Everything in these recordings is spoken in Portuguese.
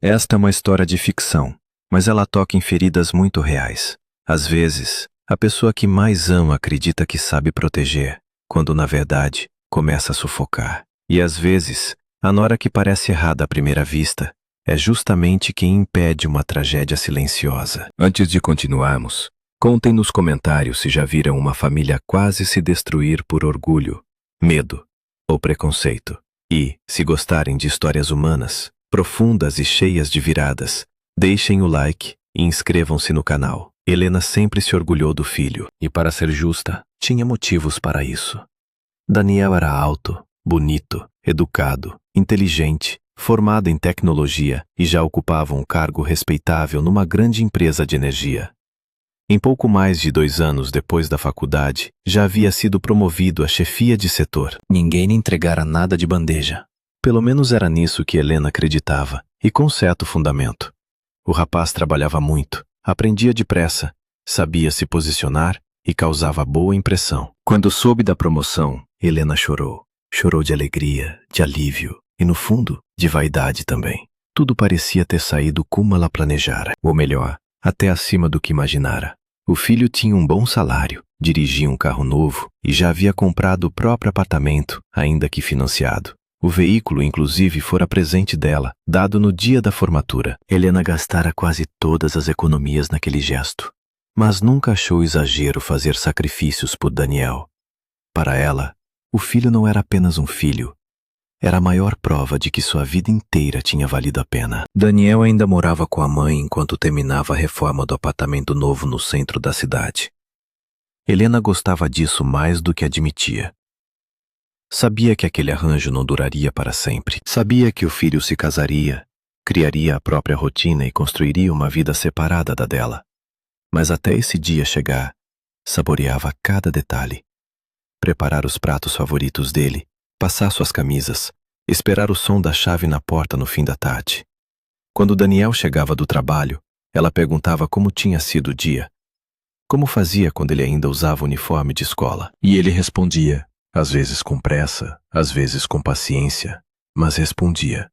Esta é uma história de ficção, mas ela toca em feridas muito reais. Às vezes, a pessoa que mais ama acredita que sabe proteger, quando na verdade começa a sufocar. E às vezes, a nora que parece errada à primeira vista é justamente quem impede uma tragédia silenciosa. Antes de continuarmos, contem nos comentários se já viram uma família quase se destruir por orgulho, medo ou preconceito. E, se gostarem de histórias humanas, profundas e cheias de viradas, deixem o like e inscrevam-se no canal. Helena sempre se orgulhou do filho e, para ser justa, tinha motivos para isso. Daniel era alto, bonito, educado, inteligente, formado em tecnologia e já ocupava um cargo respeitável numa grande empresa de energia. Em pouco mais de 2 anos depois da faculdade, já havia sido promovido à chefia de setor. Ninguém lhe entregara nada de bandeja. Pelo menos era nisso que Helena acreditava, e com certo fundamento. O rapaz trabalhava muito, aprendia depressa, sabia se posicionar e causava boa impressão. Quando soube da promoção, Helena chorou. Chorou de alegria, de alívio e, no fundo, de vaidade também. Tudo parecia ter saído como ela planejara, ou melhor, até acima do que imaginara. O filho tinha um bom salário, dirigia um carro novo e já havia comprado o próprio apartamento, ainda que financiado. O veículo, inclusive, fora presente dela, dado no dia da formatura. Helena gastara quase todas as economias naquele gesto, mas nunca achou exagero fazer sacrifícios por Daniel. Para ela, o filho não era apenas um filho, era a maior prova de que sua vida inteira tinha valido a pena. Daniel ainda morava com a mãe enquanto terminava a reforma do apartamento novo no centro da cidade. Helena gostava disso mais do que admitia. Sabia que aquele arranjo não duraria para sempre. Sabia que o filho se casaria, criaria a própria rotina e construiria uma vida separada da dela. Mas até esse dia chegar, saboreava cada detalhe. Preparar os pratos favoritos dele, passar suas camisas, esperar o som da chave na porta no fim da tarde. Quando Daniel chegava do trabalho, ela perguntava como tinha sido o dia. Como fazia quando ele ainda usava o uniforme de escola. E ele respondia, às vezes com pressa, às vezes com paciência, mas respondia.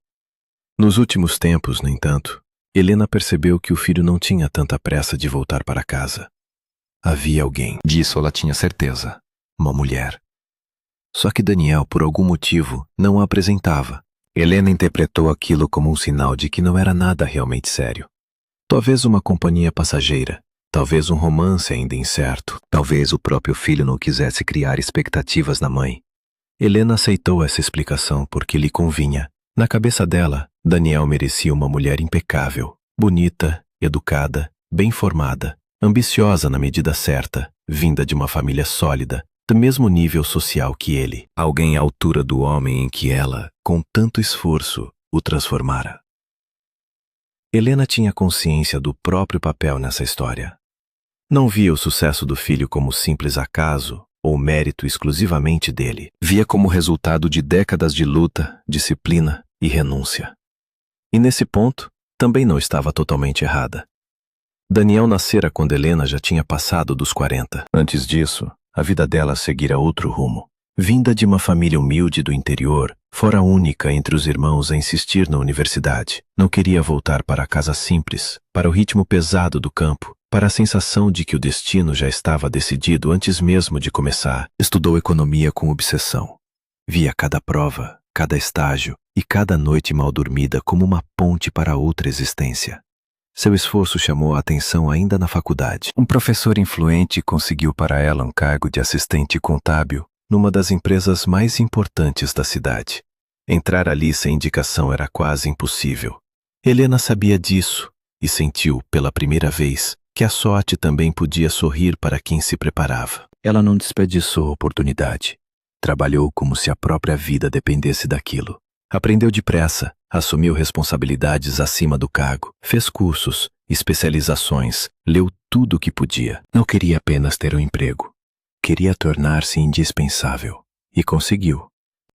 Nos últimos tempos, no entanto, Helena percebeu que o filho não tinha tanta pressa de voltar para casa. Havia alguém, disso ela tinha certeza, uma mulher. Só que Daniel, por algum motivo, não a apresentava. Helena interpretou aquilo como um sinal de que não era nada realmente sério. Talvez uma companhia passageira, talvez um romance ainda incerto, talvez o próprio filho não quisesse criar expectativas na mãe. Helena aceitou essa explicação porque lhe convinha. Na cabeça dela, Daniel merecia uma mulher impecável, bonita, educada, bem formada, ambiciosa na medida certa, vinda de uma família sólida, do mesmo nível social que ele, alguém à altura do homem em que ela, com tanto esforço, o transformara. Helena tinha consciência do próprio papel nessa história. Não via o sucesso do filho como simples acaso ou mérito exclusivamente dele. Via como resultado de décadas de luta, disciplina e renúncia. E nesse ponto, também não estava totalmente errada. Daniel nascera quando Helena já tinha passado dos 40. Antes disso, a vida dela seguira outro rumo. Vinda de uma família humilde do interior, fora a única entre os irmãos a insistir na universidade. Não queria voltar para a casa simples, para o ritmo pesado do campo, para a sensação de que o destino já estava decidido antes mesmo de começar. Estudou economia com obsessão. Via cada prova, cada estágio e cada noite mal dormida como uma ponte para outra existência. Seu esforço chamou a atenção ainda na faculdade. Um professor influente conseguiu para ela um cargo de assistente contábil numa das empresas mais importantes da cidade. Entrar ali sem indicação era quase impossível. Helena sabia disso e sentiu, pela primeira vez, que a sorte também podia sorrir para quem se preparava. Ela não desperdiçou a oportunidade. Trabalhou como se a própria vida dependesse daquilo. Aprendeu depressa, assumiu responsabilidades acima do cargo, fez cursos, especializações, leu tudo o que podia. Não queria apenas ter um emprego. Queria tornar-se indispensável. E conseguiu.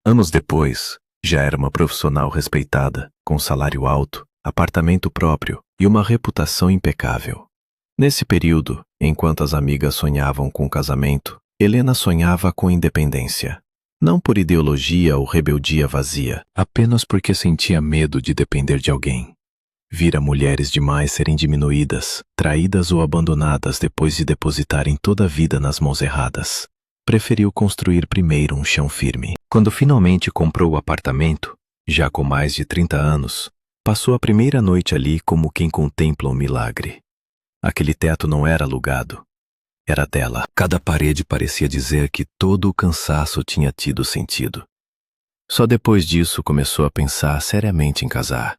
Anos depois, já era uma profissional respeitada, com salário alto, apartamento próprio e uma reputação impecável. Nesse período, enquanto as amigas sonhavam com o casamento, Helena sonhava com independência. Não por ideologia ou rebeldia vazia, apenas porque sentia medo de depender de alguém. Vira mulheres demais serem diminuídas, traídas ou abandonadas depois de depositarem toda a vida nas mãos erradas. Preferiu construir primeiro um chão firme. Quando finalmente comprou o apartamento, já com mais de 30 anos, passou a primeira noite ali como quem contempla um milagre. Aquele teto não era alugado. Era dela. Cada parede parecia dizer que todo o cansaço tinha tido sentido. Só depois disso começou a pensar seriamente em casar.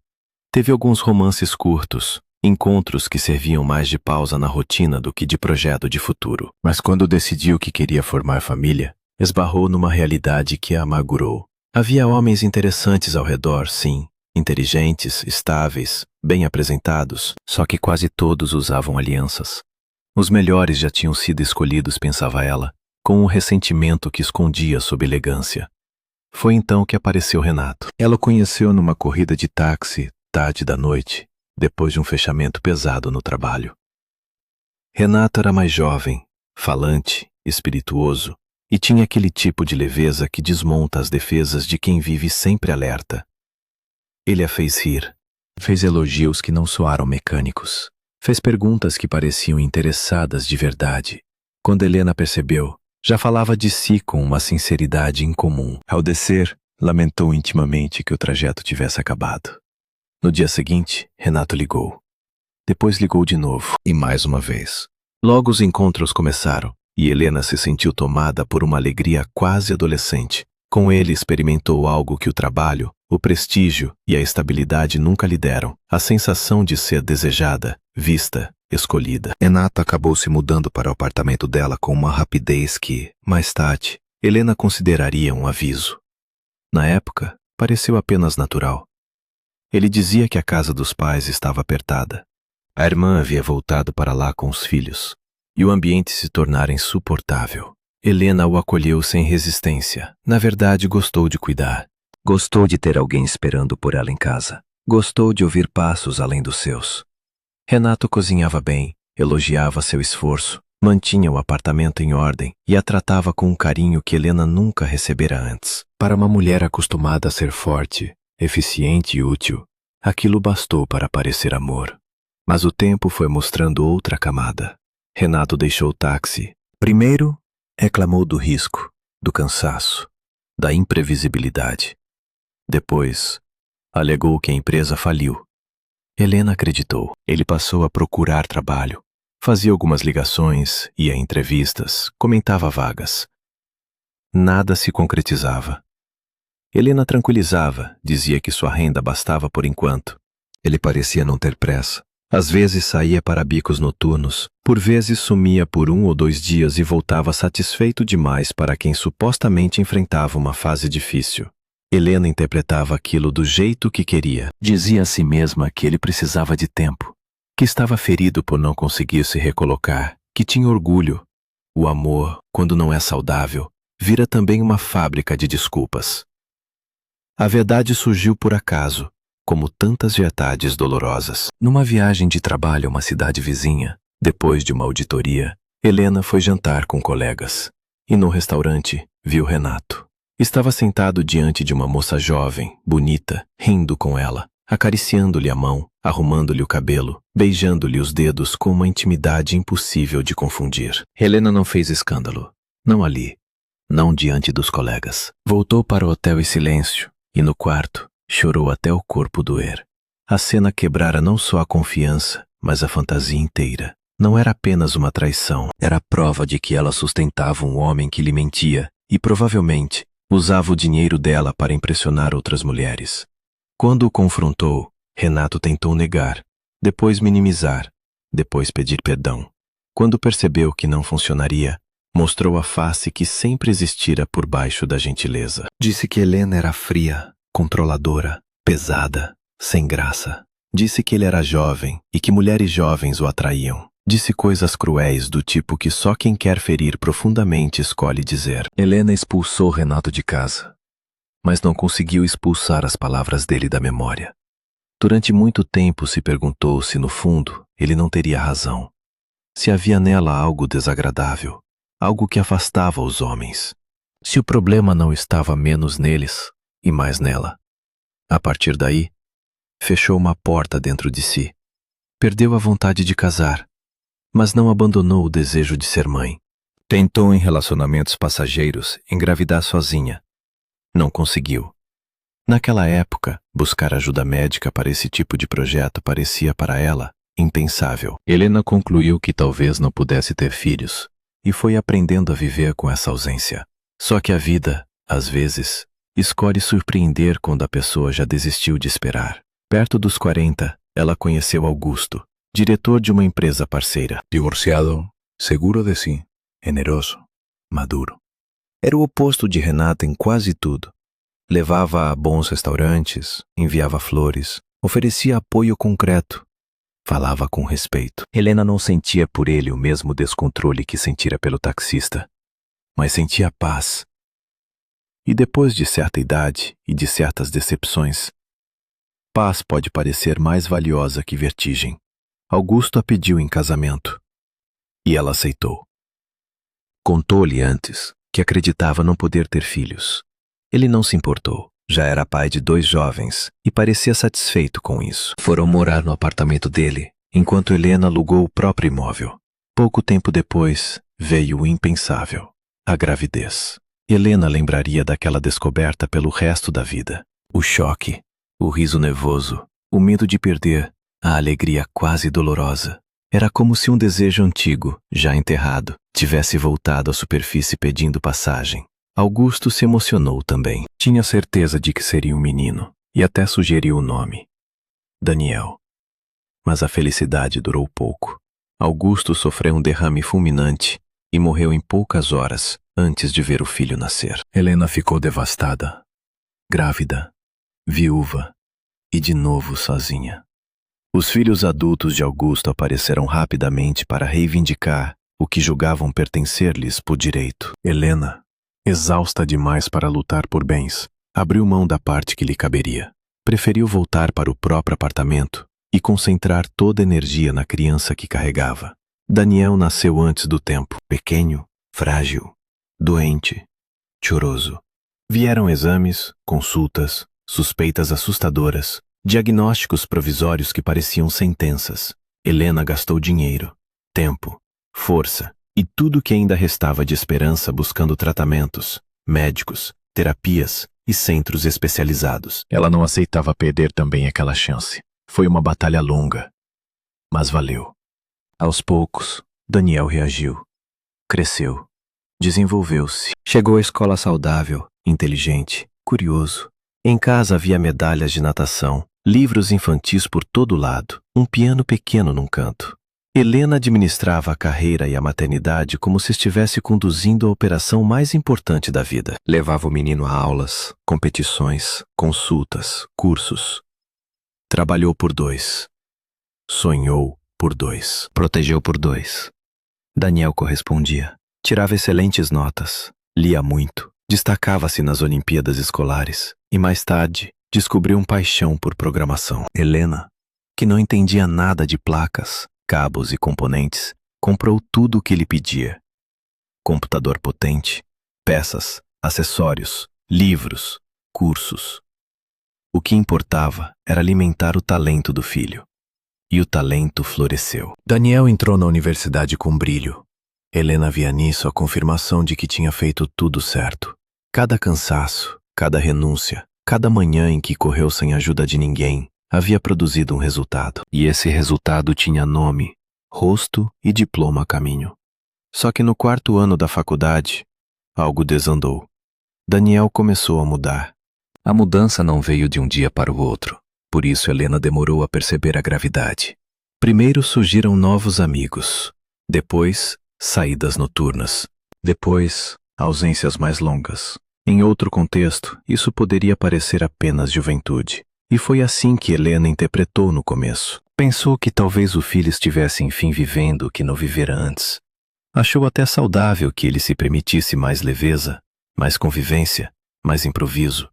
Teve alguns romances curtos, encontros que serviam mais de pausa na rotina do que de projeto de futuro. Mas quando decidiu que queria formar família, esbarrou numa realidade que a amargurou. Havia homens interessantes ao redor, sim, inteligentes, estáveis, bem apresentados, só que quase todos usavam alianças. Os melhores já tinham sido escolhidos, pensava ela, com um ressentimento que escondia sob elegância. Foi então que apareceu Renato. Ela o conheceu numa corrida de táxi, tarde da noite, depois de um fechamento pesado no trabalho. Renato era mais jovem, falante, espirituoso, e tinha aquele tipo de leveza que desmonta as defesas de quem vive sempre alerta. Ele a fez rir, fez elogios que não soaram mecânicos, fez perguntas que pareciam interessadas de verdade. Quando Helena percebeu, já falava de si com uma sinceridade incomum. Ao descer, lamentou intimamente que o trajeto tivesse acabado. No dia seguinte, Renato ligou. Depois ligou de novo, e mais uma vez. Logo os encontros começaram, e Helena se sentiu tomada por uma alegria quase adolescente. Com ele experimentou algo que o trabalho, o prestígio e a estabilidade nunca lhe deram, a sensação de ser desejada, vista, escolhida. Renata acabou se mudando para o apartamento dela com uma rapidez que, mais tarde, Helena consideraria um aviso. Na época, pareceu apenas natural. Ele dizia que a casa dos pais estava apertada. A irmã havia voltado para lá com os filhos, e o ambiente se tornara insuportável. Helena o acolheu sem resistência. Na verdade, gostou de cuidar. Gostou de ter alguém esperando por ela em casa. Gostou de ouvir passos além dos seus. Renato cozinhava bem, elogiava seu esforço, mantinha o apartamento em ordem e a tratava com um carinho que Helena nunca recebera antes. Para uma mulher acostumada a ser forte, eficiente e útil, aquilo bastou para parecer amor. Mas o tempo foi mostrando outra camada. Renato deixou o táxi. Primeiro, reclamou do risco, do cansaço, da imprevisibilidade. Depois, alegou que a empresa faliu. Helena acreditou. Ele passou a procurar trabalho. Fazia algumas ligações, ia a entrevistas, comentava vagas. Nada se concretizava. Helena tranquilizava, dizia que sua renda bastava por enquanto. Ele parecia não ter pressa. Às vezes saía para bicos noturnos, por vezes sumia por 1 ou 2 dias e voltava satisfeito demais para quem supostamente enfrentava uma fase difícil. Helena interpretava aquilo do jeito que queria. Dizia a si mesma que ele precisava de tempo, que estava ferido por não conseguir se recolocar, que tinha orgulho. O amor, quando não é saudável, vira também uma fábrica de desculpas. A verdade surgiu por acaso, como tantas verdades dolorosas. Numa viagem de trabalho a uma cidade vizinha, depois de uma auditoria, Helena foi jantar com colegas. E no restaurante, viu Renato. Estava sentado diante de uma moça jovem, bonita, rindo com ela, acariciando-lhe a mão, arrumando-lhe o cabelo, beijando-lhe os dedos com uma intimidade impossível de confundir. Helena não fez escândalo. Não ali. Não diante dos colegas. Voltou para o hotel em silêncio, e no quarto, chorou até o corpo doer. A cena quebrara não só a confiança, mas a fantasia inteira. Não era apenas uma traição, era a prova de que ela sustentava um homem que lhe mentia e, provavelmente, usava o dinheiro dela para impressionar outras mulheres. Quando o confrontou, Renato tentou negar, depois minimizar, depois pedir perdão. Quando percebeu que não funcionaria, mostrou a face que sempre existira por baixo da gentileza. Disse que Helena era fria, controladora, pesada, sem graça. Disse que ele era jovem e que mulheres jovens o atraíam. Disse coisas cruéis do tipo que só quem quer ferir profundamente escolhe dizer. Helena expulsou Renato de casa, mas não conseguiu expulsar as palavras dele da memória. Durante muito tempo se perguntou se, no fundo, ele não teria razão. Se havia nela algo desagradável, algo que afastava os homens. Se o problema não estava menos neles e mais nela. A partir daí, Fechou uma porta dentro de si. Perdeu a vontade de casar, mas não abandonou o desejo de ser mãe. Tentou em relacionamentos passageiros engravidar sozinha. Não conseguiu. Naquela época, buscar ajuda médica para esse tipo de projeto parecia para ela impensável. Helena concluiu que talvez não pudesse ter filhos e foi aprendendo a viver com essa ausência. Só que a vida, às vezes, escolhe surpreender quando a pessoa já desistiu de esperar. Perto dos 40, ela conheceu Augusto, diretor de uma empresa parceira. Divorciado, seguro de si, generoso, maduro. Era o oposto de Renata em quase tudo. Levava a bons restaurantes, enviava flores, oferecia apoio concreto. Falava com respeito. Helena não sentia por ele o mesmo descontrole que sentira pelo taxista, mas sentia paz. E depois de certa idade e de certas decepções, paz pode parecer mais valiosa que vertigem. Augusto a pediu em casamento e ela aceitou. Contou-lhe antes que acreditava não poder ter filhos. Ele não se importou. Já era pai de 2 jovens e parecia satisfeito com isso. Foram morar no apartamento dele, enquanto Helena alugou o próprio imóvel. Pouco tempo depois, veio o impensável, a gravidez. Helena lembraria daquela descoberta pelo resto da vida. O choque, o riso nervoso, o medo de perder, a alegria quase dolorosa. Era como se um desejo antigo, já enterrado, tivesse voltado à superfície pedindo passagem. Augusto se emocionou também. Tinha certeza de que seria um menino e até sugeriu o nome: Daniel. Mas a felicidade durou pouco. Augusto sofreu um derrame fulminante e morreu em poucas horas antes de ver o filho nascer. Helena ficou devastada, grávida, viúva e de novo sozinha. Os filhos adultos de Augusto apareceram rapidamente para reivindicar o que julgavam pertencer-lhes por direito. Helena, exausta demais para lutar por bens, abriu mão da parte que lhe caberia. Preferiu voltar para o próprio apartamento e concentrar toda a energia na criança que carregava. Daniel nasceu antes do tempo, pequeno, frágil, doente, choroso. Vieram exames, consultas, suspeitas assustadoras, diagnósticos provisórios que pareciam sentenças. Helena gastou dinheiro, tempo, força e tudo que ainda restava de esperança buscando tratamentos, médicos, terapias e centros especializados. Ela não aceitava perder também aquela chance. Foi uma batalha longa, mas valeu. Aos poucos, Daniel reagiu. Cresceu. Desenvolveu-se. Chegou à escola saudável, inteligente, curioso. Em casa havia medalhas de natação, livros infantis por todo lado, um piano pequeno num canto. Helena administrava a carreira e a maternidade como se estivesse conduzindo a operação mais importante da vida. Levava o menino a aulas, competições, consultas, cursos. Trabalhou por 2. Sonhou por 2. Protegeu por 2. Daniel correspondia. Tirava excelentes notas. Lia muito. Destacava-se nas Olimpíadas escolares. E mais tarde, descobriu uma paixão por programação. Helena, que não entendia nada de placas, cabos e componentes, comprou tudo o que ele pedia. Computador potente, peças, acessórios, livros, cursos. O que importava era alimentar o talento do filho. E o talento floresceu. Daniel entrou na universidade com brilho. Helena via nisso a confirmação de que tinha feito tudo certo. Cada cansaço, cada renúncia, cada manhã em que correu sem ajuda de ninguém, havia produzido um resultado. E esse resultado tinha nome, rosto e diploma a caminho. Só que no 4º ano da faculdade, algo desandou. Daniel começou a mudar. A mudança não veio de um dia para o outro. Por isso Helena demorou a perceber a gravidade. Primeiro surgiram novos amigos. Depois, saídas noturnas. Depois, ausências mais longas. Em outro contexto, isso poderia parecer apenas juventude. E foi assim que Helena interpretou no começo. Pensou que talvez o filho estivesse enfim vivendo o que não vivera antes. Achou até saudável que ele se permitisse mais leveza, mais convivência, mais improviso.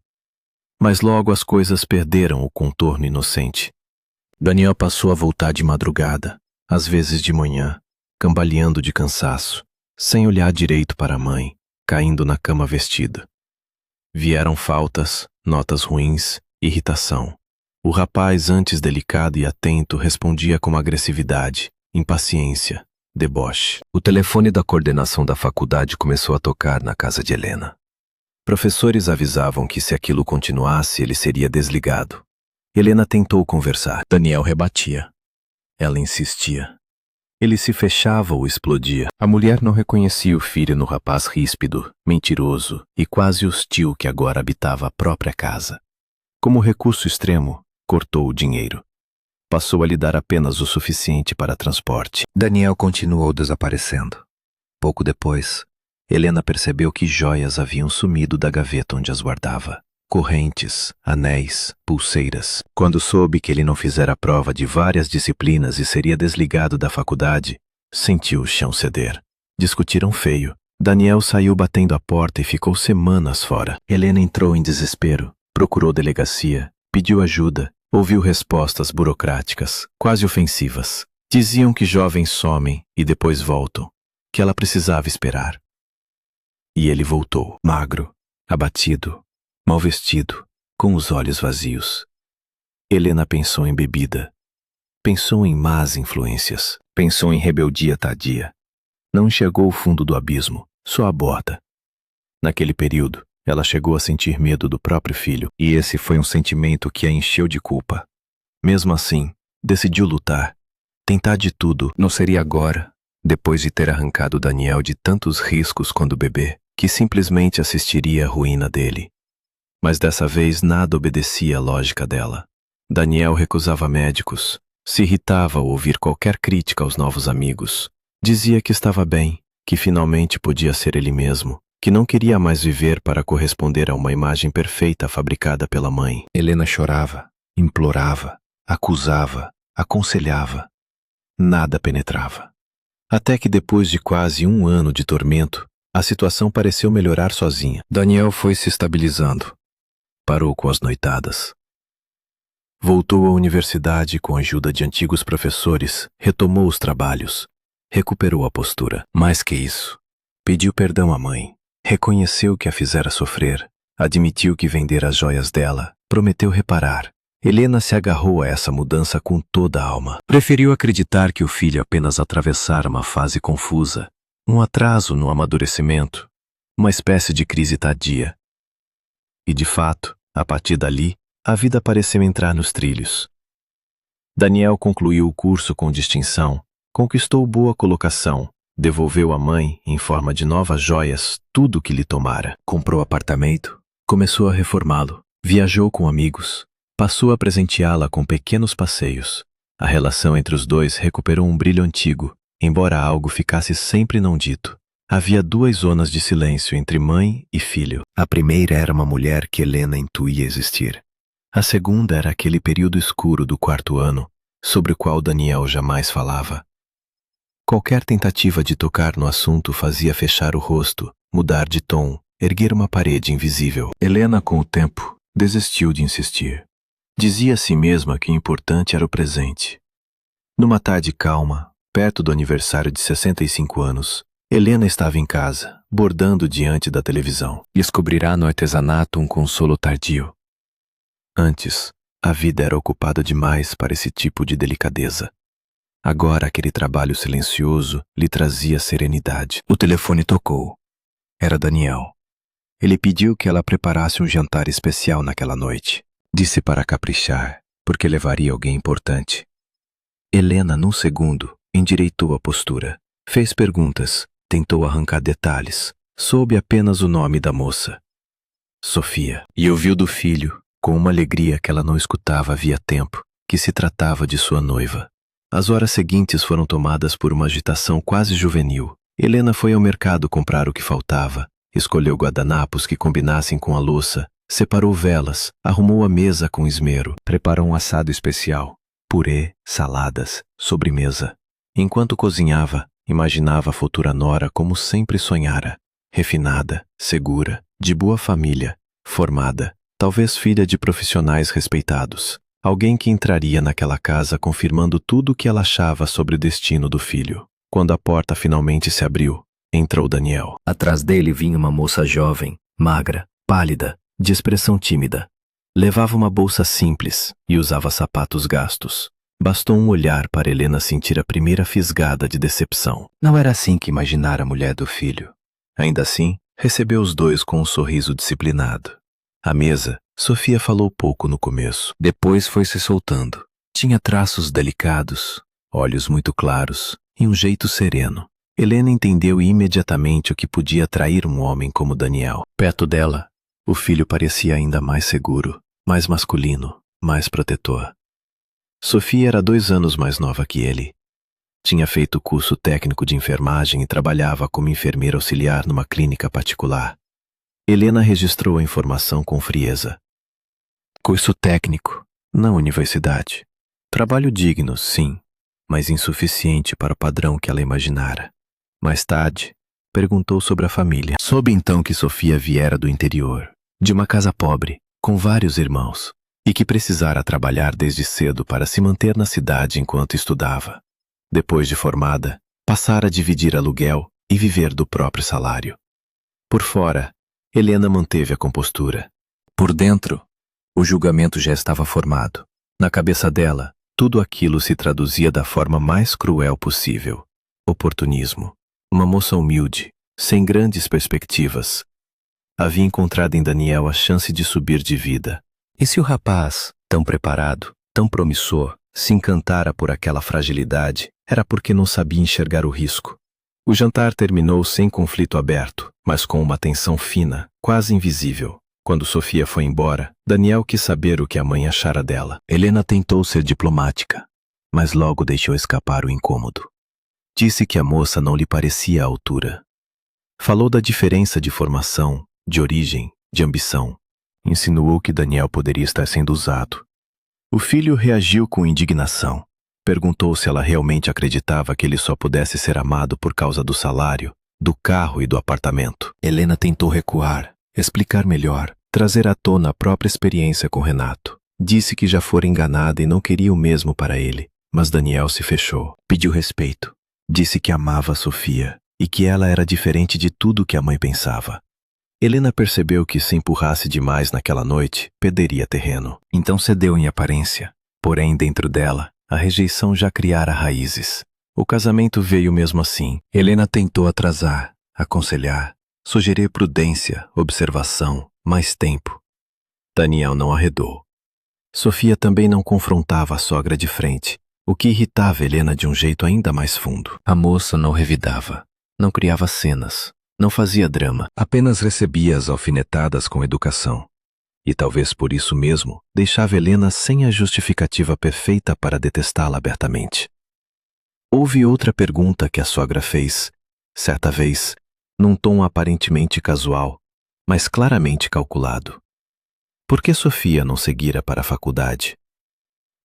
Mas logo as coisas perderam o contorno inocente. Daniel passou a voltar de madrugada, às vezes de manhã, cambaleando de cansaço, sem olhar direito para a mãe, caindo na cama vestida. Vieram faltas, notas ruins, irritação. O rapaz, antes delicado e atento, respondia com agressividade, impaciência, deboche. O telefone da coordenação da faculdade começou a tocar na casa de Helena. Professores avisavam que se aquilo continuasse, ele seria desligado. Helena tentou conversar. Daniel rebatia. Ela insistia. Ele se fechava ou explodia. A mulher não reconhecia o filho no rapaz ríspido, mentiroso e quase hostil que agora habitava a própria casa. Como recurso extremo, cortou o dinheiro. Passou a lhe dar apenas o suficiente para transporte. Daniel continuou desaparecendo. Pouco depois, Helena percebeu que joias haviam sumido da gaveta onde as guardava. Correntes, anéis, pulseiras. Quando soube que ele não fizera a prova de várias disciplinas e seria desligado da faculdade, sentiu o chão ceder. Discutiram feio. Daniel saiu batendo a porta e ficou semanas fora. Helena entrou em desespero, procurou delegacia, pediu ajuda, ouviu respostas burocráticas, quase ofensivas. Diziam que jovens somem e depois voltam, que ela precisava esperar. E ele voltou, magro, abatido, mal vestido, com os olhos vazios. Helena pensou em bebida. Pensou em más influências. Pensou em rebeldia tardia. Não enxergou o fundo do abismo, só a borda. Naquele período, ela chegou a sentir medo do próprio filho, e esse foi um sentimento que a encheu de culpa. Mesmo assim, decidiu lutar, tentar de tudo. Não seria agora, depois de ter arrancado Daniel de tantos riscos quando bebê, que simplesmente assistiria à ruína dele. Mas dessa vez nada obedecia à lógica dela. Daniel recusava médicos, se irritava ao ouvir qualquer crítica aos novos amigos. Dizia que estava bem, que finalmente podia ser ele mesmo, que não queria mais viver para corresponder a uma imagem perfeita fabricada pela mãe. Helena chorava, implorava, acusava, aconselhava. Nada penetrava. Até que depois de quase 1 ano de tormento, a situação pareceu melhorar sozinha. Daniel foi se estabilizando. Parou com as noitadas. Voltou à universidade com a ajuda de antigos professores, retomou os trabalhos, recuperou a postura. Mais que isso, pediu perdão à mãe, reconheceu que a fizera sofrer, admitiu que vendera as joias dela, prometeu reparar. Helena se agarrou a essa mudança com toda a alma. Preferiu acreditar que o filho apenas atravessara uma fase confusa, um atraso no amadurecimento, uma espécie de crise tardia. E de fato, a partir dali, a vida pareceu entrar nos trilhos. Daniel concluiu o curso com distinção, conquistou boa colocação, devolveu à mãe, em forma de novas joias, tudo o que lhe tomara. Comprou apartamento, começou a reformá-lo, viajou com amigos, passou a presenteá-la com pequenos passeios. A relação entre os dois recuperou um brilho antigo, embora algo ficasse sempre não dito. Havia 2 zonas de silêncio entre mãe e filho. A primeira era uma mulher que Helena intuía existir. A segunda era aquele período escuro do 4º ano, sobre o qual Daniel jamais falava. Qualquer tentativa de tocar no assunto fazia fechar o rosto, mudar de tom, erguer uma parede invisível. Helena, com o tempo, desistiu de insistir. Dizia a si mesma que o importante era o presente. Numa tarde calma, perto do aniversário de 65 anos, Helena estava em casa, bordando diante da televisão. Descobrirá no artesanato um consolo tardio. Antes, a vida era ocupada demais para esse tipo de delicadeza. Agora aquele trabalho silencioso lhe trazia serenidade. O telefone tocou. Era Daniel. Ele pediu que ela preparasse um jantar especial naquela noite. Disse para caprichar, porque levaria alguém importante. Helena, num segundo, endireitou a postura. Fez perguntas. Tentou arrancar detalhes. Soube apenas o nome da moça. Sofia. E ouviu do filho, com uma alegria que ela não escutava havia tempo, que se tratava de sua noiva. As horas seguintes foram tomadas por uma agitação quase juvenil. Helena foi ao mercado comprar o que faltava, escolheu guardanapos que combinassem com a louça, separou velas, arrumou a mesa com esmero, preparou um assado especial, purê, saladas, sobremesa. Enquanto cozinhava, imaginava a futura nora como sempre sonhara, refinada, segura, de boa família, formada, talvez filha de profissionais respeitados, alguém que entraria naquela casa confirmando tudo o que ela achava sobre o destino do filho. Quando a porta finalmente se abriu, entrou Daniel. Atrás dele vinha uma moça jovem, magra, pálida, de expressão tímida. Levava uma bolsa simples e usava sapatos gastos. Bastou um olhar para Helena sentir a primeira fisgada de decepção. Não era assim que imaginara a mulher do filho. Ainda assim, recebeu os dois com um sorriso disciplinado. À mesa, Sofia falou pouco no começo. Depois foi se soltando. Tinha traços delicados, olhos muito claros e um jeito sereno. Helena entendeu imediatamente o que podia atrair um homem como Daniel. Perto dela, o filho parecia ainda mais seguro, mais masculino, mais protetor. Sofia era 2 anos mais nova que ele. Tinha feito curso técnico de enfermagem e trabalhava como enfermeira auxiliar numa clínica particular. Helena registrou a informação com frieza. Curso técnico, na universidade. Trabalho digno, sim, mas insuficiente para o padrão que ela imaginara. Mais tarde, perguntou sobre a família. Soube então que Sofia viera do interior, de uma casa pobre, com vários irmãos, e que precisara trabalhar desde cedo para se manter na cidade enquanto estudava. Depois de formada, passara a dividir aluguel e viver do próprio salário. Por fora, Helena manteve a compostura. Por dentro, o julgamento já estava formado. Na cabeça dela, tudo aquilo se traduzia da forma mais cruel possível. Oportunismo. Uma moça humilde, sem grandes perspectivas. Havia encontrado em Daniel a chance de subir de vida. E se o rapaz, tão preparado, tão promissor, se encantara por aquela fragilidade, era porque não sabia enxergar o risco. O jantar terminou sem conflito aberto, mas com uma tensão fina, quase invisível. Quando Sofia foi embora, Daniel quis saber o que a mãe achara dela. Helena tentou ser diplomática, mas logo deixou escapar o incômodo. Disse que a moça não lhe parecia à altura. Falou da diferença de formação, de origem, de ambição. Insinuou que Daniel poderia estar sendo usado. O filho reagiu com indignação. Perguntou se ela realmente acreditava que ele só pudesse ser amado por causa do salário, do carro e do apartamento. Helena tentou recuar, explicar melhor, trazer à tona a própria experiência com Renato. Disse que já fora enganada e não queria o mesmo para ele, mas Daniel se fechou. Pediu respeito. Disse que amava a Sofia e que ela era diferente de tudo que a mãe pensava. Helena percebeu que se empurrasse demais naquela noite, perderia terreno. Então cedeu em aparência. Porém, dentro dela, a rejeição já criara raízes. O casamento veio mesmo assim. Helena tentou atrasar, aconselhar, sugerir prudência, observação, mais tempo. Daniel não arredou. Sofia também não confrontava a sogra de frente, o que irritava Helena de um jeito ainda mais fundo. A moça não revidava, não criava cenas, não fazia drama, apenas recebia as alfinetadas com educação. E talvez por isso mesmo, deixava Helena sem a justificativa perfeita para detestá-la abertamente. Houve outra pergunta que a sogra fez, certa vez, num tom aparentemente casual, mas claramente calculado. Por que Sofia não seguira para a faculdade?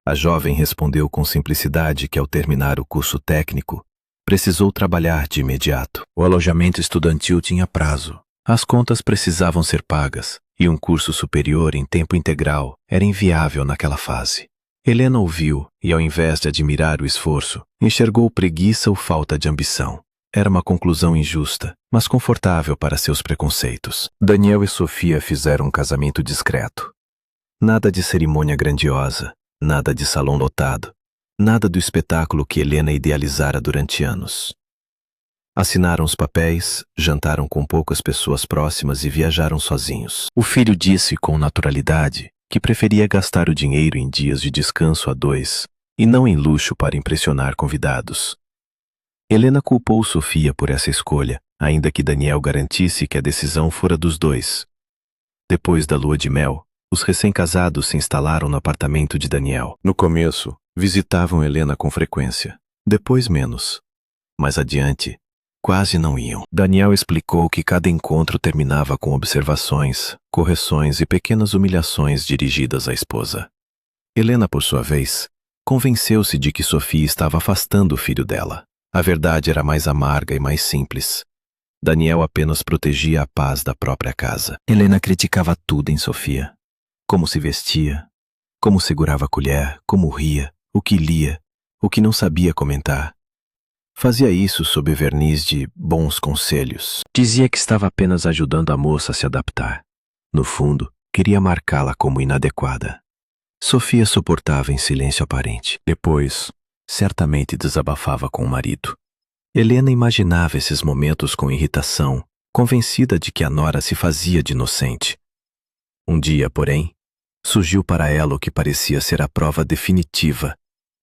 A jovem respondeu com simplicidade que ao terminar o curso técnico, precisou trabalhar de imediato. O alojamento estudantil tinha prazo. As contas precisavam ser pagas e um curso superior em tempo integral era inviável naquela fase. Helena ouviu e, ao invés de admirar o esforço, enxergou preguiça ou falta de ambição. Era uma conclusão injusta, mas confortável para seus preconceitos. Daniel e Sofia fizeram um casamento discreto. Nada de cerimônia grandiosa, nada de salão lotado, nada do espetáculo que Helena idealizara durante anos. Assinaram os papéis, jantaram com poucas pessoas próximas e viajaram sozinhos. O filho disse com naturalidade que preferia gastar o dinheiro em dias de descanso a dois e não em luxo para impressionar convidados. Helena culpou Sofia por essa escolha, ainda que Daniel garantisse que a decisão fora dos dois. Depois da lua de mel, os recém-casados se instalaram no apartamento de Daniel. No começo, visitavam Helena com frequência, depois menos. Mais adiante, quase não iam. Daniel explicou que cada encontro terminava com observações, correções e pequenas humilhações dirigidas à esposa. Helena, por sua vez, convenceu-se de que Sofia estava afastando o filho dela. A verdade era mais amarga e mais simples. Daniel apenas protegia a paz da própria casa. Helena criticava tudo em Sofia. Como se vestia, como segurava a colher, como ria, o que lia, o que não sabia comentar. Fazia isso sob verniz de bons conselhos. Dizia que estava apenas ajudando a moça a se adaptar. No fundo, Queria marcá-la como inadequada. Sofia suportava em silêncio aparente. Depois, certamente desabafava com o marido. Helena imaginava esses momentos com irritação, convencida de que a nora se fazia de inocente. Um dia, porém, surgiu para ela o que parecia ser a prova definitiva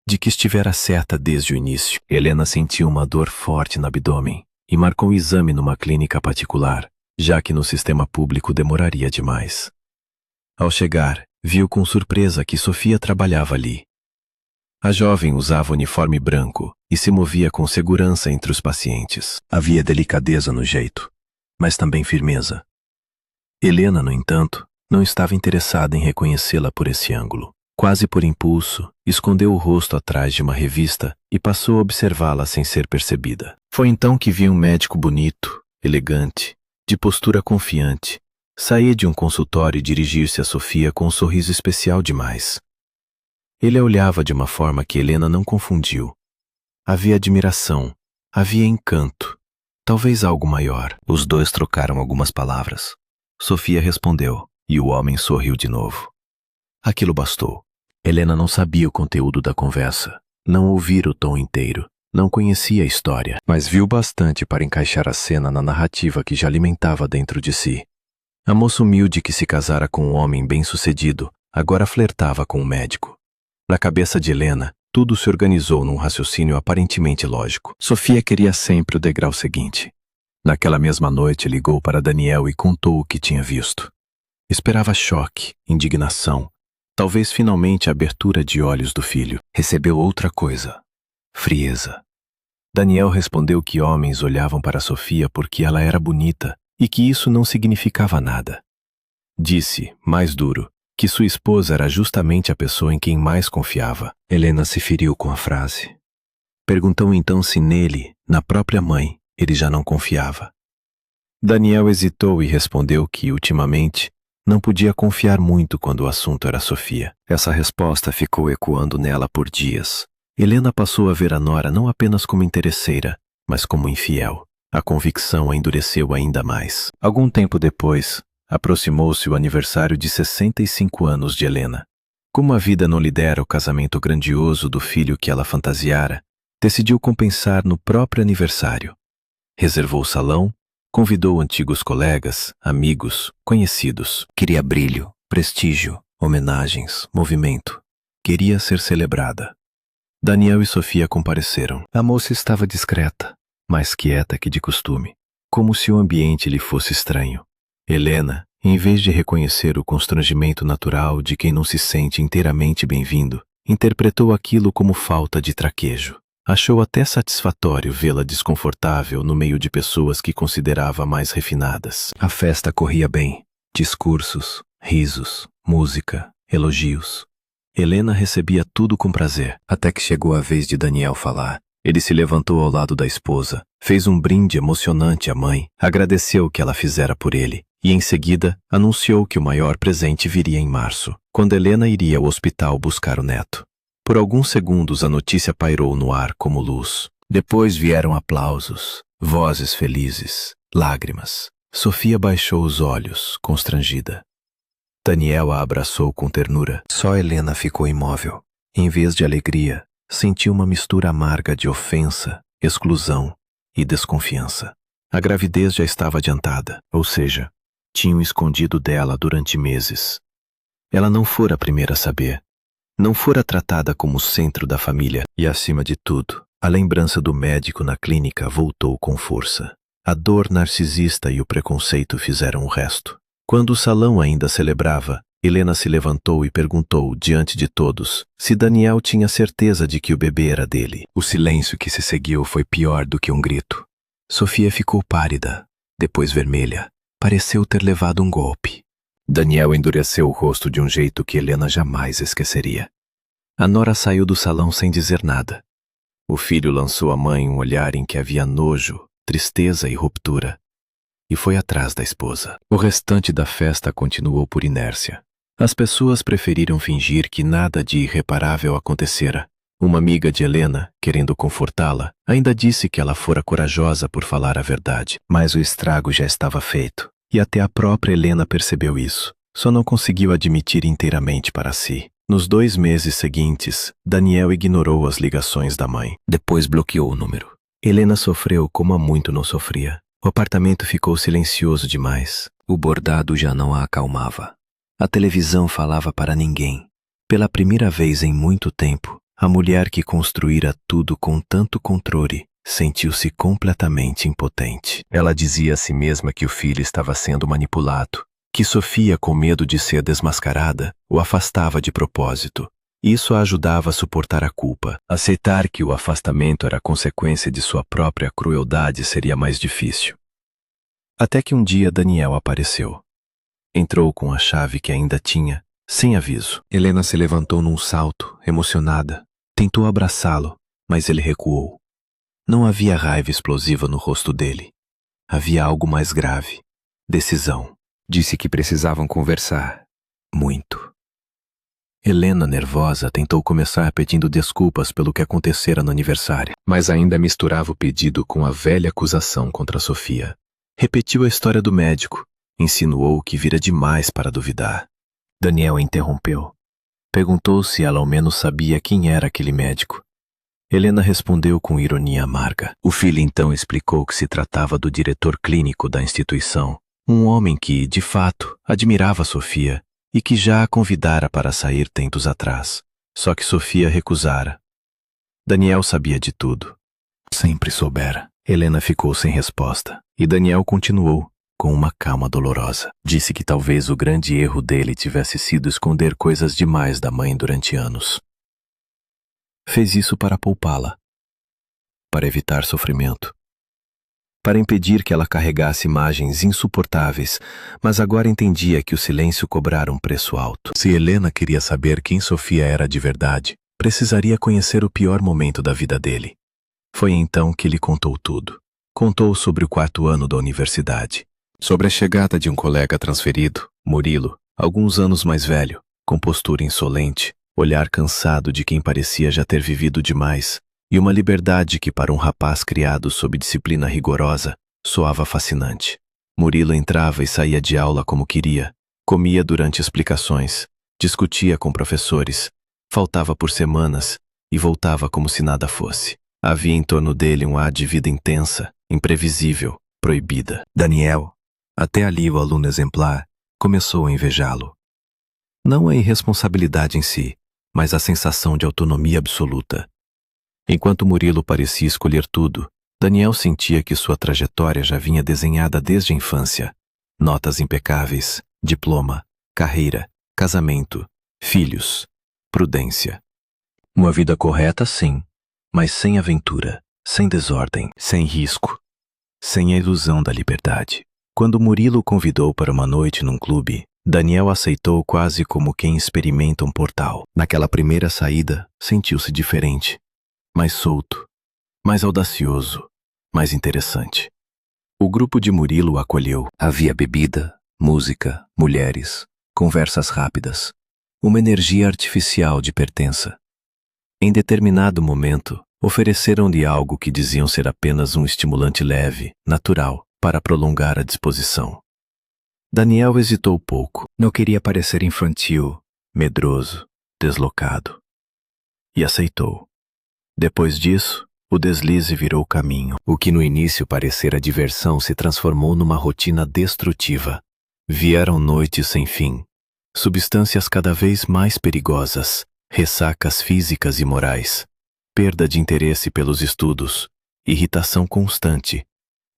de que estivera certa desde o início. Helena sentiu uma dor forte no abdômen e marcou o exame numa clínica particular, já que no sistema público demoraria demais. Ao chegar, viu com surpresa que Sofia trabalhava ali. A jovem usava uniforme branco e se movia com segurança entre os pacientes. Havia delicadeza no jeito, mas também firmeza. Helena, no entanto, não estava interessada em reconhecê-la por esse ângulo. Quase por impulso, escondeu o rosto atrás de uma revista e passou a observá-la sem ser percebida. Foi então que viu um médico bonito, elegante, de postura confiante, sair de um consultório e dirigir-se a Sofia com um sorriso especial demais. Ele a olhava de uma forma que Helena não confundiu. Havia admiração, havia encanto, talvez algo maior. Os dois trocaram algumas palavras. Sofia respondeu, e o homem sorriu de novo. Aquilo bastou. Helena não sabia o conteúdo da conversa, não ouvira o tom inteiro, não conhecia a história, mas viu bastante para encaixar a cena na narrativa que já alimentava dentro de si. A moça humilde que se casara com um homem bem-sucedido agora flertava com o médico. Na cabeça de Helena, tudo se organizou num raciocínio aparentemente lógico. Sofia queria sempre o degrau seguinte. Naquela mesma noite ligou para Daniel e contou o que tinha visto. Esperava choque, indignação, talvez finalmente a abertura de olhos do filho. Recebeu outra coisa: frieza. Daniel respondeu que homens olhavam para Sofia porque ela era bonita e que isso não significava nada. Disse, mais duro, que sua esposa era justamente a pessoa em quem mais confiava. Helena se feriu com a frase. Perguntou então se nele, na própria mãe, ele já não confiava. Daniel hesitou e respondeu que, ultimamente, não podia confiar muito quando o assunto era Sofia. Essa resposta ficou ecoando nela por dias. Helena passou a ver a nora não apenas como interesseira, mas como infiel. A convicção a endureceu ainda mais. Algum tempo depois, aproximou-se o aniversário de 65 anos de Helena. Como a vida não lhe dera o casamento grandioso do filho que ela fantasiara, decidiu compensar no próprio aniversário. Reservou o salão, convidou antigos colegas, amigos, conhecidos. Queria brilho, prestígio, homenagens, movimento. Queria ser celebrada. Daniel e Sofia compareceram. A moça estava discreta, mais quieta que de costume, como se o ambiente lhe fosse estranho. Helena, em vez de reconhecer o constrangimento natural de quem não se sente inteiramente bem-vindo, interpretou aquilo como falta de traquejo. Achou até satisfatório vê-la desconfortável no meio de pessoas que considerava mais refinadas. A festa corria bem. Discursos, risos, música, elogios. Helena recebia tudo com prazer, até que chegou a vez de Daniel falar. Ele se levantou ao lado da esposa, fez um brinde emocionante à mãe, agradeceu o que ela fizera por ele e, em seguida, anunciou que o maior presente viria em março, quando Helena iria ao hospital buscar o neto. Por alguns segundos a notícia pairou no ar como luz. Depois vieram aplausos, vozes felizes, lágrimas. Sofia baixou os olhos, constrangida. Daniel a abraçou com ternura. Só Helena ficou imóvel. Em vez de alegria, sentiu uma mistura amarga de ofensa, exclusão e desconfiança. A gravidez já estava adiantada, ou seja, tinham escondido dela durante meses. Ela não fora a primeira a saber. Não fora tratada como o centro da família e, acima de tudo, a lembrança do médico na clínica voltou com força. A dor narcisista e o preconceito fizeram o resto. Quando o salão ainda celebrava, Helena se levantou e perguntou, diante de todos, se Daniel tinha certeza de que o bebê era dele. O silêncio que se seguiu foi pior do que um grito. Sofia ficou pálida, depois vermelha. Pareceu ter levado um golpe. Daniel endureceu o rosto de um jeito que Helena jamais esqueceria. A nora saiu do salão sem dizer nada. O filho lançou à mãe um olhar em que havia nojo, tristeza e ruptura, e foi atrás da esposa. O restante da festa continuou por inércia. As pessoas preferiram fingir que nada de irreparável acontecera. Uma amiga de Helena, querendo confortá-la, ainda disse que ela fora corajosa por falar a verdade, mas o estrago já estava feito. E até a própria Helena percebeu isso. só não conseguiu admitir inteiramente para si. Nos 2 meses seguintes, Daniel ignorou as ligações da mãe. Depois bloqueou o número. Helena sofreu como há muito não sofria. O apartamento ficou silencioso demais. O bordado já não a acalmava. A televisão falava para ninguém. Pela primeira vez em muito tempo, a mulher que construíra tudo com tanto controle sentiu-se completamente impotente. Ela dizia a si mesma que o filho estava sendo manipulado, que Sofia, com medo de ser desmascarada, o afastava de propósito. Isso a ajudava a suportar a culpa. Aceitar que o afastamento era consequência de sua própria crueldade seria mais difícil. Até que um dia Daniel apareceu. Entrou com a chave que ainda tinha, sem aviso. Helena se levantou num salto, emocionada. Tentou abraçá-lo, mas ele recuou. Não havia raiva explosiva no rosto dele. Havia algo mais grave. Decisão. Disse que precisavam conversar. Muito. Helena, nervosa, tentou começar pedindo desculpas pelo que acontecera no aniversário, mas ainda misturava o pedido com a velha acusação contra Sofia. Repetiu a história do médico, insinuou que vira demais para duvidar. Daniel a interrompeu. Perguntou se ela ao menos sabia quem era aquele médico. Helena respondeu com ironia amarga. O filho então explicou que se tratava do diretor clínico da instituição, um homem que, de fato, admirava Sofia e que já a convidara para sair tempos atrás. Só que Sofia recusara. Daniel sabia de tudo. Sempre soubera. Helena ficou sem resposta, e Daniel continuou, com uma calma dolorosa. Disse que talvez o grande erro dele tivesse sido esconder coisas demais da mãe durante anos. Fez isso para poupá-la, para evitar sofrimento, para impedir que ela carregasse imagens insuportáveis, mas agora entendia que o silêncio cobrara um preço alto. Se Helena queria saber quem Sofia era de verdade, precisaria conhecer o pior momento da vida dele. Foi então que lhe contou tudo. Contou sobre o 4º ano da universidade, sobre a chegada de um colega transferido, Murilo, alguns anos mais velho, com postura insolente, olhar cansado de quem parecia já ter vivido demais, e uma liberdade que para um rapaz criado sob disciplina rigorosa soava fascinante. Murilo entrava e saía de aula como queria, comia durante explicações, discutia com professores, faltava por semanas e voltava como se nada fosse. Havia em torno dele um ar de vida intensa, imprevisível, proibida. Daniel, até ali o aluno exemplar, começou a invejá-lo. Não a irresponsabilidade em si, mas a sensação de autonomia absoluta. Enquanto Murilo parecia escolher tudo, Daniel sentia que sua trajetória já vinha desenhada desde a infância. Notas impecáveis, diploma, carreira, casamento, filhos, prudência. Uma vida correta, sim, mas sem aventura, sem desordem, sem risco, sem a ilusão da liberdade. Quando Murilo o convidou para uma noite num clube, Daniel aceitou quase como quem experimenta um portal. Naquela primeira saída, sentiu-se diferente, mais solto, mais audacioso, mais interessante. O grupo de Murilo o acolheu. Havia bebida, música, mulheres, conversas rápidas, uma energia artificial de pertença. Em determinado momento, ofereceram-lhe algo que diziam ser apenas um estimulante leve, natural, para prolongar a disposição. Daniel hesitou pouco. Não queria parecer infantil, medroso, deslocado. E aceitou. Depois disso, o deslize virou caminho. O que no início parecera diversão se transformou numa rotina destrutiva. Vieram noites sem fim, substâncias cada vez mais perigosas, ressacas físicas e morais, perda de interesse pelos estudos, irritação constante,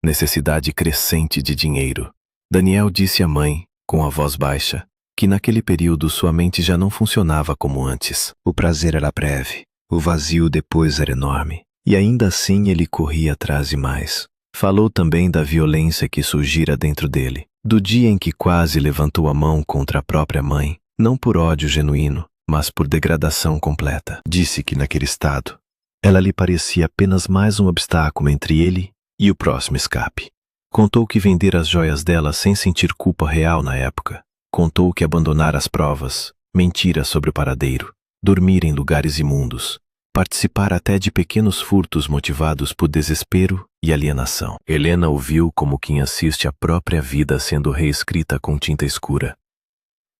necessidade crescente de dinheiro. Daniel disse à mãe, com a voz baixa, que naquele período sua mente já não funcionava como antes. O prazer era breve, o vazio depois era enorme, e ainda assim ele corria atrás de mais. Falou também da violência que surgira dentro dele, do dia em que quase levantou a mão contra a própria mãe, não por ódio genuíno, mas por degradação completa. Disse que naquele estado, ela lhe parecia apenas mais um obstáculo entre ele e o próximo escape. Contou que vendera as joias dela sem sentir culpa real na época. Contou que abandonara as provas, mentira sobre o paradeiro, dormir em lugares imundos, participar até de pequenos furtos motivados por desespero e alienação. Helena ouviu como quem assiste a própria vida sendo reescrita com tinta escura.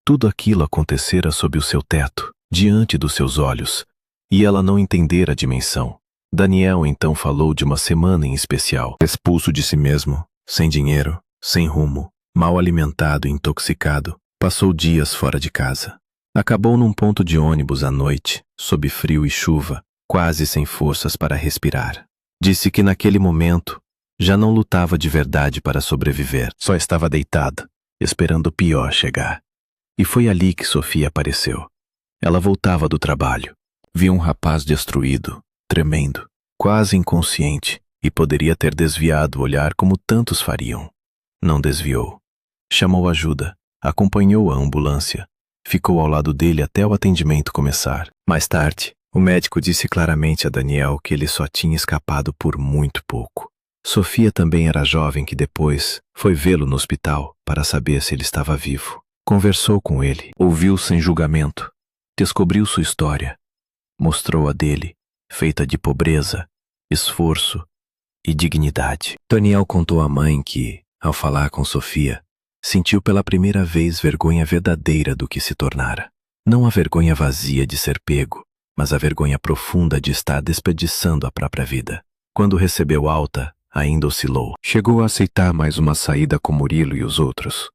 Tudo aquilo acontecera sob o seu teto, diante dos seus olhos, e ela não entendera a dimensão. Daniel então falou de uma semana em especial. Expulso de si mesmo, sem dinheiro, sem rumo, mal alimentado e intoxicado, Passou dias fora de casa. Acabou num ponto de ônibus à noite, sob frio e chuva, quase sem forças para respirar. Disse que naquele momento já não lutava de verdade para sobreviver. Só estava deitada, esperando o pior chegar. E foi ali que Sofia apareceu. Ela voltava do trabalho. Viu um rapaz destruído, tremendo, quase inconsciente, e poderia ter desviado o olhar como tantos fariam. Não desviou. Chamou ajuda. Acompanhou a ambulância. Ficou ao lado dele até o atendimento começar. Mais tarde, o médico disse claramente a Daniel que ele só tinha escapado por muito pouco. Sofia também era jovem que depois foi vê-lo no hospital para saber se ele estava vivo. Conversou com ele, ouviu sem julgamento, descobriu sua história, mostrou a dele, feita de pobreza, esforço e dignidade. Daniel contou à mãe que, ao falar com Sofia, sentiu pela primeira vez vergonha verdadeira do que se tornara. Não a vergonha vazia de ser pego, mas a vergonha profunda de estar desperdiçando a própria vida. Quando recebeu alta, ainda oscilou. Chegou a aceitar mais uma saída com Murilo e os outros.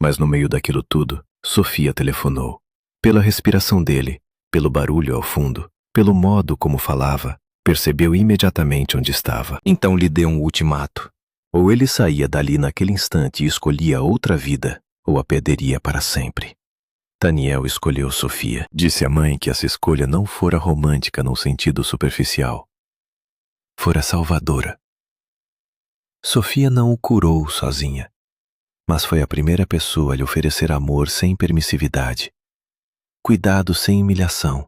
Mas no meio daquilo tudo, Sofia telefonou. Pela respiração dele, pelo barulho ao fundo, pelo modo como falava, percebeu imediatamente onde estava. Então lhe deu um ultimato. Ou ele saía dali naquele instante e escolhia outra vida, ou a perderia para sempre. Daniel escolheu Sofia. Disse à mãe que essa escolha não fora romântica num sentido superficial. Fora salvadora. Sofia não o curou sozinha, mas foi a primeira pessoa a lhe oferecer amor sem permissividade, cuidado sem humilhação,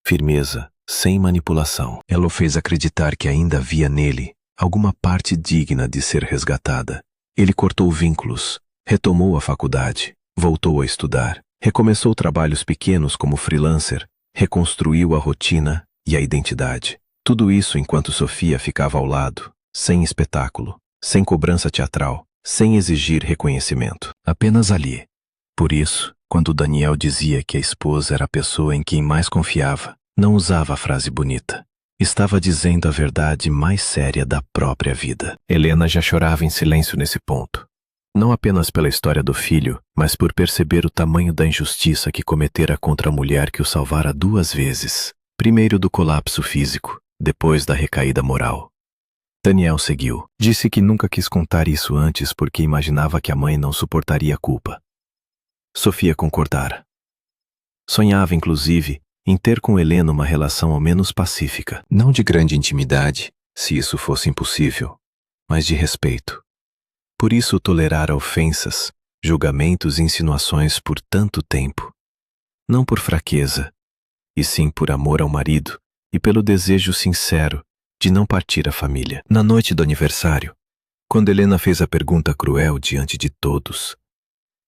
firmeza sem manipulação. Ela o fez acreditar que ainda havia nele alguma parte digna de ser resgatada. Ele cortou vínculos, retomou a faculdade, voltou a estudar, recomeçou trabalhos pequenos como freelancer, reconstruiu a rotina e a identidade. Tudo isso enquanto Sofia ficava ao lado, sem espetáculo, sem cobrança teatral, sem exigir reconhecimento. Apenas ali. Por isso, quando Daniel dizia que a esposa era a pessoa em quem mais confiava, não usava a frase bonita. Estava dizendo a verdade mais séria da própria vida. Helena já chorava em silêncio nesse ponto. Não apenas pela história do filho, mas por perceber o tamanho da injustiça que cometera contra a mulher que o salvara 2 vezes. Primeiro do colapso físico, depois da recaída moral. Daniel seguiu. Disse que nunca quis contar isso antes porque imaginava que a mãe não suportaria a culpa. Sofia concordara. Sonhava, inclusive, em ter com Helena uma relação ao menos pacífica. Não de grande intimidade, se isso fosse impossível, mas de respeito. Por isso tolerara ofensas, julgamentos e insinuações por tanto tempo. Não por fraqueza, e sim por amor ao marido e pelo desejo sincero de não partir a família. Na noite do aniversário, quando Helena fez a pergunta cruel diante de todos,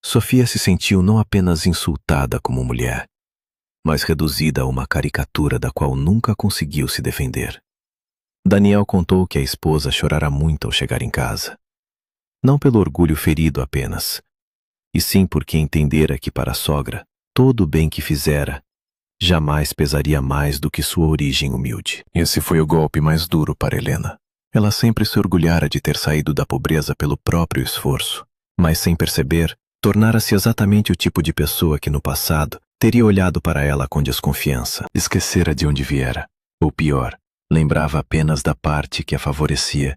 Sofia se sentiu não apenas insultada como mulher, mas reduzida a uma caricatura da qual nunca conseguiu se defender. Daniel contou que a esposa chorara muito ao chegar em casa. Não pelo orgulho ferido apenas, e sim porque entendera que para a sogra, todo o bem que fizera jamais pesaria mais do que sua origem humilde. Esse foi o golpe mais duro para Helena. Ela sempre se orgulhara de ter saído da pobreza pelo próprio esforço, mas sem perceber, tornara-se exatamente o tipo de pessoa que no passado teria olhado para ela com desconfiança, esquecera de onde viera, ou pior, lembrava apenas da parte que a favorecia.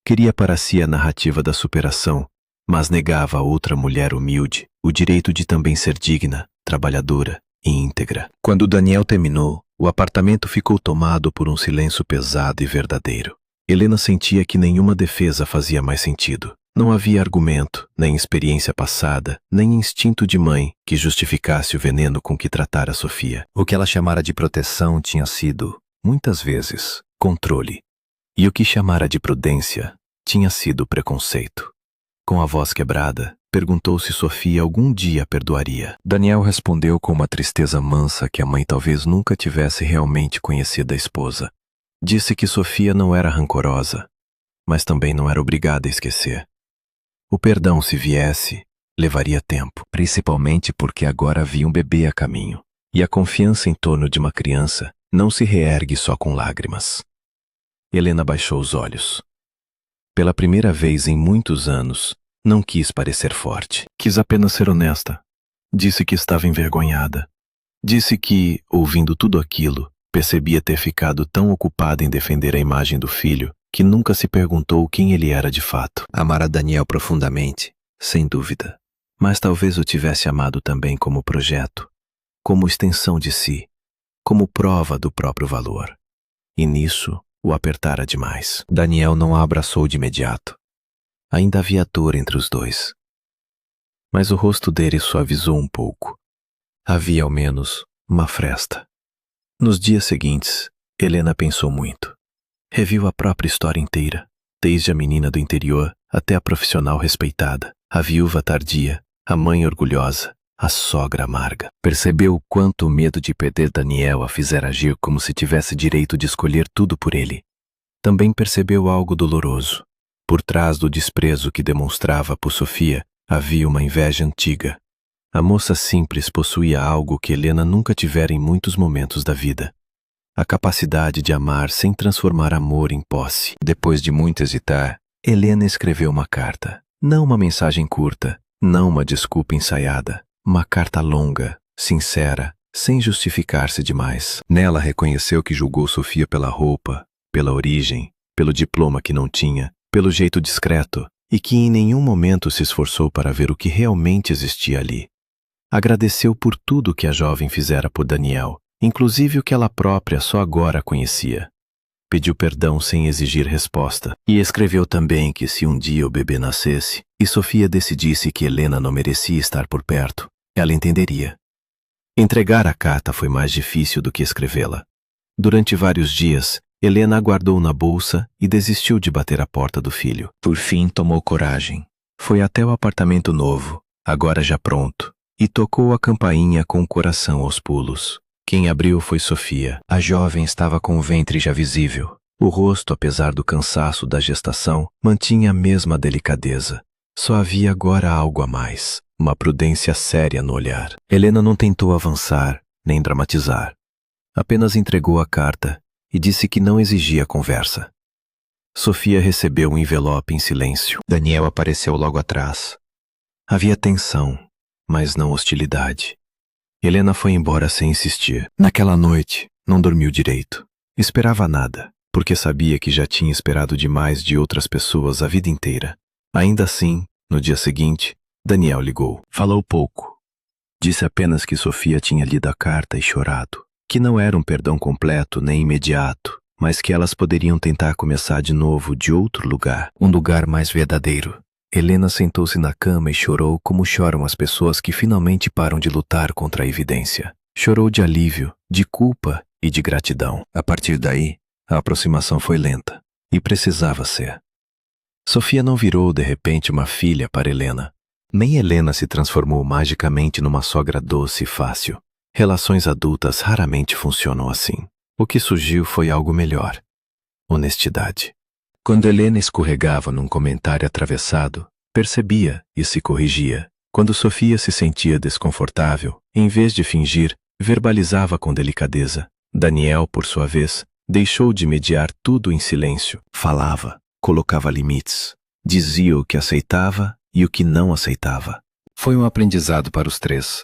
Queria para si a narrativa da superação, mas negava a outra mulher humilde o direito de também ser digna, trabalhadora e íntegra. Quando Daniel terminou, o apartamento ficou tomado por um silêncio pesado e verdadeiro. Helena sentia que nenhuma defesa fazia mais sentido. Não havia argumento, nem experiência passada, nem instinto de mãe que justificasse o veneno com que tratara Sofia. O que ela chamara de proteção tinha sido, muitas vezes, controle. E o que chamara de prudência tinha sido preconceito. Com a voz quebrada, perguntou se Sofia algum dia perdoaria. Daniel respondeu com uma tristeza mansa que a mãe talvez nunca tivesse realmente conhecido a esposa. Disse que Sofia não era rancorosa, mas também não era obrigada a esquecer. O perdão, se viesse, Levaria tempo, principalmente porque agora havia um bebê a caminho. E a confiança em torno de uma criança não se reergue só com lágrimas. Helena baixou os olhos. Pela primeira vez em muitos anos, não quis parecer forte. Quis apenas ser honesta. Disse que estava envergonhada. Disse que, ouvindo tudo aquilo, percebia ter ficado tão ocupada em defender a imagem do filho que nunca se perguntou quem ele era de fato. Amara Daniel profundamente, sem dúvida. Mas talvez o tivesse amado também como projeto, como extensão de si, como prova do próprio valor. E nisso o apertara demais. Daniel não a abraçou de imediato. Ainda havia dor entre os dois. Mas o rosto dele suavizou um pouco. Havia ao menos uma fresta. Nos dias seguintes, Helena pensou muito. Reviu a própria história inteira, desde a menina do interior até a profissional respeitada, a viúva tardia, a mãe orgulhosa, a sogra amarga. Percebeu o quanto o medo de perder Daniel a fizera agir como se tivesse direito de escolher tudo por ele. Também percebeu algo doloroso. Por trás do desprezo que demonstrava por Sofia, havia uma inveja antiga. A moça simples possuía algo que Helena nunca tivera em muitos momentos da vida. A capacidade de amar sem transformar amor em posse. Depois de muito hesitar, Helena escreveu uma carta. Não uma mensagem curta, não uma desculpa ensaiada. Uma carta longa, sincera, sem justificar-se demais. Nela reconheceu que julgou Sofia pela roupa, pela origem, pelo diploma que não tinha, pelo jeito discreto, e que em nenhum momento se esforçou para ver o que realmente existia ali. Agradeceu por tudo que a jovem fizera por Daniel, inclusive o que ela própria só agora conhecia. Pediu perdão sem exigir resposta, e escreveu também que se um dia o bebê nascesse e Sofia decidisse que Helena não merecia estar por perto, ela entenderia. Entregar a carta foi mais difícil do que escrevê-la. Durante vários dias, Helena aguardou na bolsa e desistiu de bater a porta do filho. Por fim, tomou coragem. Foi até o apartamento novo, agora já pronto, e tocou a campainha com o coração aos pulos. Quem abriu foi Sofia. A jovem estava com o ventre já visível. O rosto, apesar do cansaço da gestação, mantinha a mesma delicadeza. Só havia agora algo a mais, uma prudência séria no olhar. Helena não tentou avançar, nem dramatizar. Apenas entregou a carta e disse que não exigia conversa. Sofia recebeu um envelope em silêncio. Daniel apareceu logo atrás. Havia tensão, mas não hostilidade. Helena foi embora sem insistir. Naquela noite, não dormiu direito. Esperava nada, porque sabia que já tinha esperado demais de outras pessoas a vida inteira. Ainda assim, no dia seguinte, Daniel ligou. Falou pouco. Disse apenas que Sofia tinha lido a carta e chorado, que não era um perdão completo nem imediato, mas que elas poderiam tentar começar de novo de outro lugar, um lugar mais verdadeiro. Helena sentou-se na cama e chorou como choram as pessoas que finalmente param de lutar contra a evidência. Chorou de alívio, de culpa e de gratidão. A partir daí, a aproximação foi lenta, e precisava ser. Sofia não virou de repente uma filha para Helena. Nem Helena se transformou magicamente numa sogra doce e fácil. Relações adultas raramente funcionam assim. O que surgiu foi algo melhor: honestidade. Quando Helena escorregava num comentário atravessado, percebia e se corrigia. Quando Sofia se sentia desconfortável, em vez de fingir, verbalizava com delicadeza. Daniel, por sua vez, deixou de mediar tudo em silêncio. Falava, colocava limites, dizia o que aceitava e o que não aceitava. Foi um aprendizado para os três.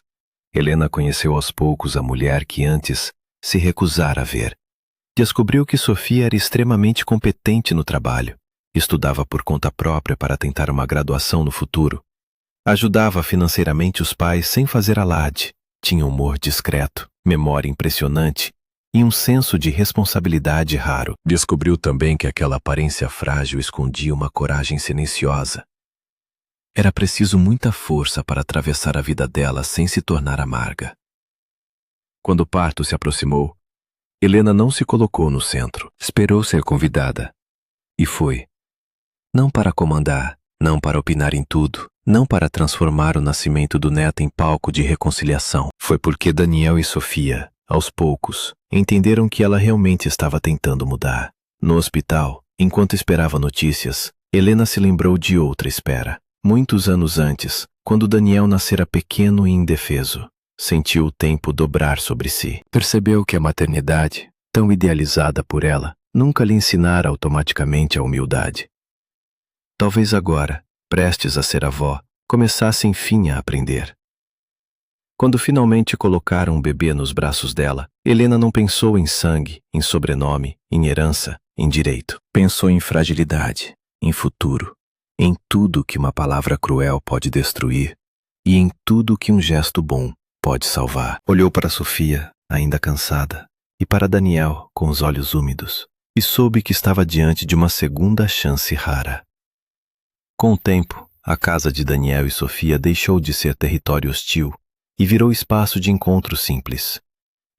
Helena conheceu aos poucos a mulher que antes se recusara a ver. Descobriu que Sofia era extremamente competente no trabalho. Estudava por conta própria para tentar uma graduação no futuro. Ajudava financeiramente os pais sem fazer alarde. Tinha humor discreto, memória impressionante e um senso de responsabilidade raro. Descobriu também que aquela aparência frágil escondia uma coragem silenciosa. Era preciso muita força para atravessar a vida dela sem se tornar amarga. Quando o parto se aproximou, Helena não se colocou no centro. Esperou ser convidada. E foi. Não para comandar, não para opinar em tudo, não para transformar o nascimento do neto em palco de reconciliação. Foi porque Daniel e Sofia, aos poucos, entenderam que ela realmente estava tentando mudar. No hospital, enquanto esperava notícias, Helena se lembrou de outra espera. Muitos anos antes, quando Daniel nascera pequeno e indefeso, sentiu o tempo dobrar sobre si. Percebeu que a maternidade, tão idealizada por ela, nunca lhe ensinara automaticamente a humildade. Talvez agora, prestes a ser avó, começasse enfim a aprender. Quando finalmente colocaram o bebê nos braços dela, Helena não pensou em sangue, em sobrenome, em herança, em direito. Pensou em fragilidade, em futuro, em tudo que uma palavra cruel pode destruir e em tudo que um gesto bom pode salvar. Olhou para Sofia, ainda cansada, e para Daniel, com os olhos úmidos, e soube que estava diante de uma segunda chance rara. Com o tempo, a casa de Daniel e Sofia deixou de ser território hostil e virou espaço de encontro simples.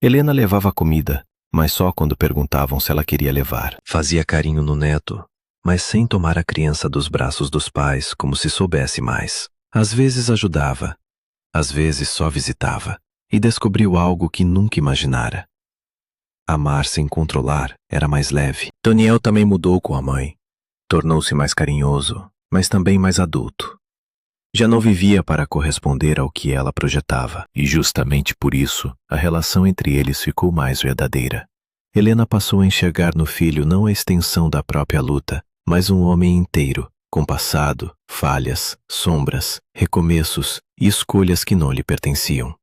Helena levava comida, mas só quando perguntavam se ela queria levar. Fazia carinho no neto, mas sem tomar a criança dos braços dos pais como se soubesse mais. Às vezes ajudava, às vezes só visitava, e descobriu algo que nunca imaginara. Amar sem controlar era mais leve. Daniel também mudou com a mãe. Tornou-se mais carinhoso, mas também mais adulto. Já não vivia para corresponder ao que ela projetava, e justamente por isso a relação entre eles ficou mais verdadeira. Helena passou a enxergar no filho não a extensão da própria luta, mas um homem inteiro, com passado, falhas, sombras, recomeços e escolhas que não lhe pertenciam.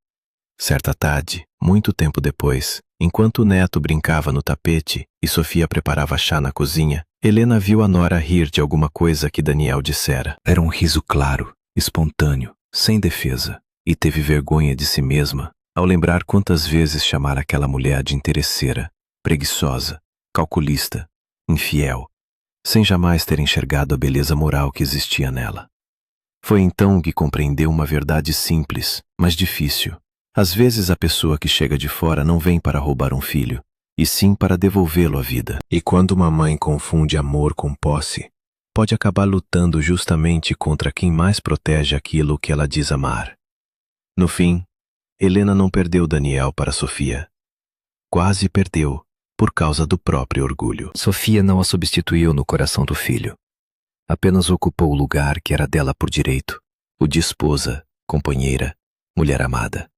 Certa tarde, muito tempo depois, enquanto o neto brincava no tapete e Sofia preparava chá na cozinha, Helena viu a nora rir de alguma coisa que Daniel dissera. Era um riso claro, espontâneo, sem defesa, e teve vergonha de si mesma ao lembrar quantas vezes chamara aquela mulher de interesseira, preguiçosa, calculista, infiel, sem jamais ter enxergado a beleza moral que existia nela. Foi então que compreendeu uma verdade simples, mas difícil. Às vezes a pessoa que chega de fora não vem para roubar um filho, e sim para devolvê-lo à vida. E quando uma mãe confunde amor com posse, pode acabar lutando justamente contra quem mais protege aquilo que ela diz amar. No fim, Helena não perdeu Daniel para Sofia. Quase perdeu, por causa do próprio orgulho. Sofia não a substituiu no coração do filho. Apenas ocupou o lugar que era dela por direito, o de esposa, companheira, mulher amada.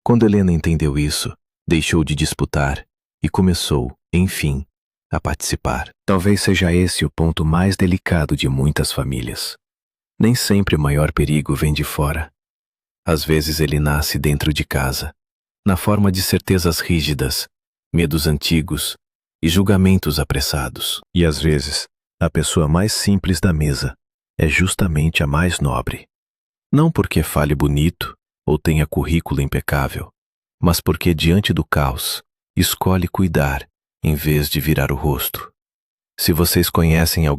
Quando Helena entendeu isso, deixou de disputar e começou, enfim, a participar. Talvez seja esse o ponto mais delicado de muitas famílias. Nem sempre o maior perigo vem de fora. Às vezes ele nasce dentro de casa, na forma de certezas rígidas, medos antigos e julgamentos apressados. E às vezes, a pessoa mais simples da mesa é justamente a mais nobre. Não porque fale bonito ou tenha currículo impecável, mas porque diante do caos, escolhe cuidar em vez de virar o rosto. Se vocês conhecem alguém